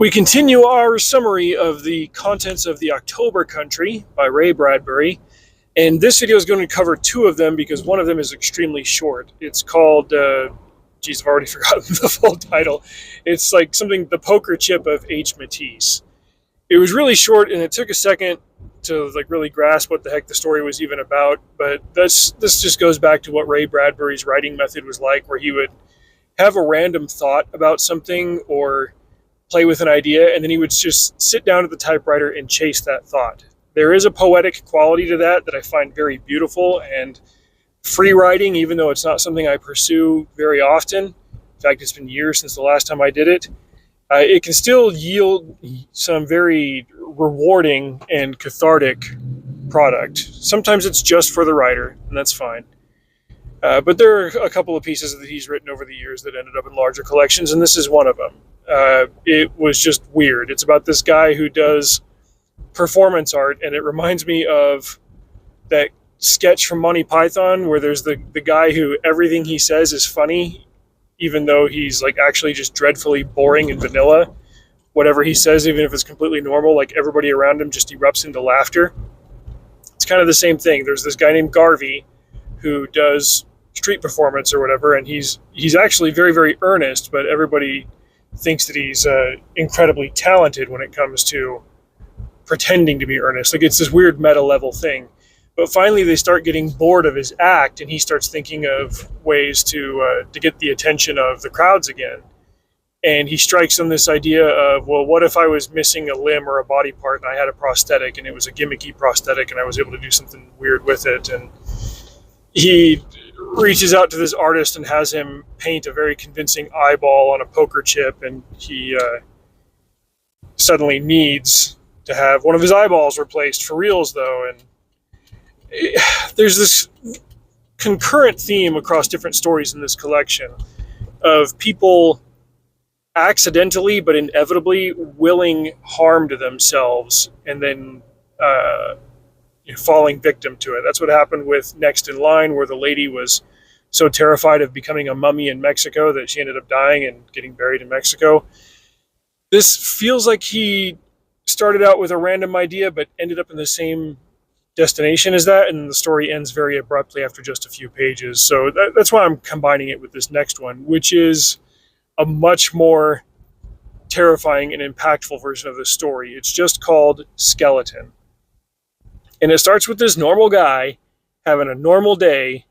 We continue our summary of the contents of the October Country by Ray Bradbury, and this video is going to cover two of them because one of them is extremely short. It's called, I've already forgotten the full title. It's like something, The Poker Chip of H. Matisse. It was really short, and it took a second to really grasp what the heck the story was even about, but this just goes back to what Ray Bradbury's writing method was like, where he would have a random thought about something or play with an idea, and then he would just sit down at the typewriter and chase that thought. There is a poetic quality to that I find very beautiful, and free writing, even though it's not something I pursue very often, in fact, it's been years since the last time I did it, it can still yield some very rewarding and cathartic product. Sometimes it's just for the writer, and that's fine. But there are a couple of pieces that he's written over the years that ended up in larger collections, and this is one of them. It was just weird. It's about this guy who does performance art, and it reminds me of that sketch from Monty Python where there's the guy who everything he says is funny, even though he's actually just dreadfully boring and vanilla. Whatever he says, even if it's completely normal, everybody around him just erupts into laughter. It's kind of the same thing. There's this guy named Garvey who does street performance or whatever, and he's actually very, very earnest, but everybody thinks that he's incredibly talented when it comes to pretending to be earnest. It's this weird meta level thing. But finally they start getting bored of his act, and he starts thinking of ways to get the attention of the crowds again. And he strikes on this idea of, well, what if I was missing a limb or a body part and I had a prosthetic, and it was a gimmicky prosthetic, and I was able to do something weird with it. And he reaches out to this artist and has him paint a very convincing eyeball on a poker chip, and he suddenly needs to have one of his eyeballs replaced for reals, though. And there's this concurrent theme across different stories in this collection of people accidentally but inevitably willing harm to themselves and then falling victim to it. That's what happened with Next in Line, where the lady was so terrified of becoming a mummy in Mexico that she ended up dying and getting buried in Mexico. This feels like he started out with a random idea but ended up in the same destination as that, and the story ends very abruptly after just a few pages. So that's why I'm combining it with this next one, which is a much more terrifying and impactful version of the story. It's just called Skeleton. And it starts with this normal guy having a normal day,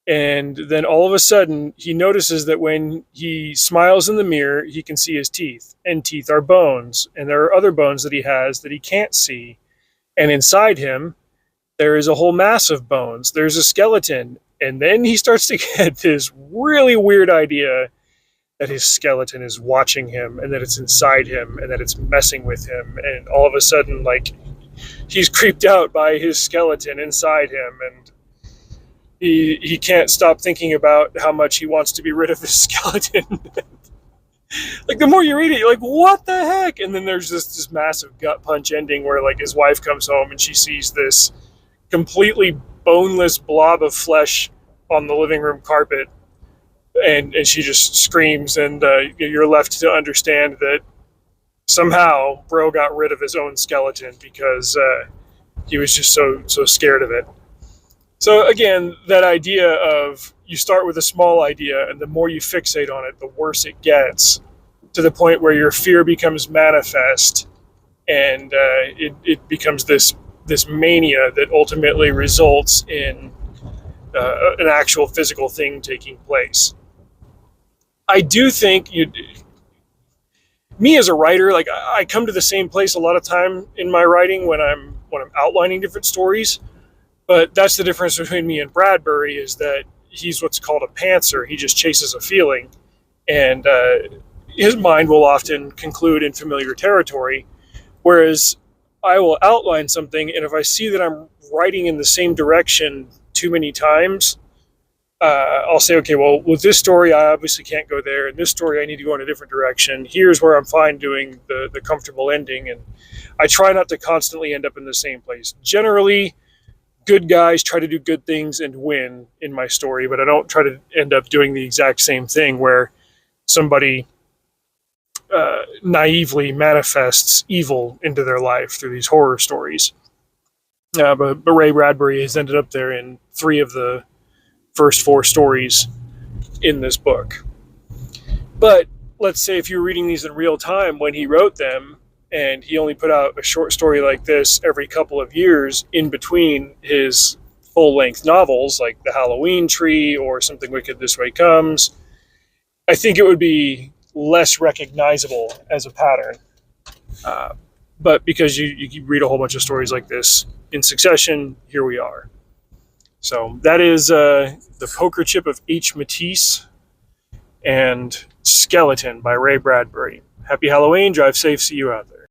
and then all of a sudden he notices that when he smiles in the mirror, he can see his teeth, and teeth are bones, and there are other bones that he has that he can't see. And inside him, there is a whole mass of bones. There's a skeleton. And then he starts to get this really weird idea that his skeleton is watching him, and that it's inside him, and that it's messing with him. And all of a sudden, he's creeped out by his skeleton inside him, and he can't stop thinking about how much he wants to be rid of his skeleton. The more you read it, you're like, what the heck? And then there's this massive gut punch ending where his wife comes home and she sees this completely boneless blob of flesh on the living room carpet, and she just screams, and you're left to understand that somehow Bro got rid of his own skeleton because he was just so scared of it. So again, that idea of you start with a small idea, and the more you fixate on it, the worse it gets, to the point where your fear becomes manifest, and it becomes this mania that ultimately results in an actual physical thing taking place. I do think me as a writer, I come to the same place a lot of time in my writing when I'm outlining different stories. But that's the difference between me and Bradbury, is that he's what's called a pantser. He just chases a feeling, and his mind will often conclude in familiar territory, whereas I will outline something, and if I see that I'm writing in the same direction too many times, I'll say, okay, well, with this story, I obviously can't go there. In this story, I need to go in a different direction. Here's where I'm fine doing the comfortable ending, and I try not to constantly end up in the same place. Generally, good guys try to do good things and win in my story, but I don't try to end up doing the exact same thing where somebody naively manifests evil into their life through these horror stories. But Ray Bradbury has ended up there in 3 of the first 4 stories in this book. But let's say if you're reading these in real time when he wrote them, and he only put out a short story like this every couple of years in between his full-length novels, like The Halloween Tree or Something Wicked This Way Comes, I think it would be less recognizable as a pattern. But because you read a whole bunch of stories like this in succession, here we are. So that is The Poker Chip of H. Matisse and Skeleton by Ray Bradbury. Happy Halloween, drive safe, see you out there.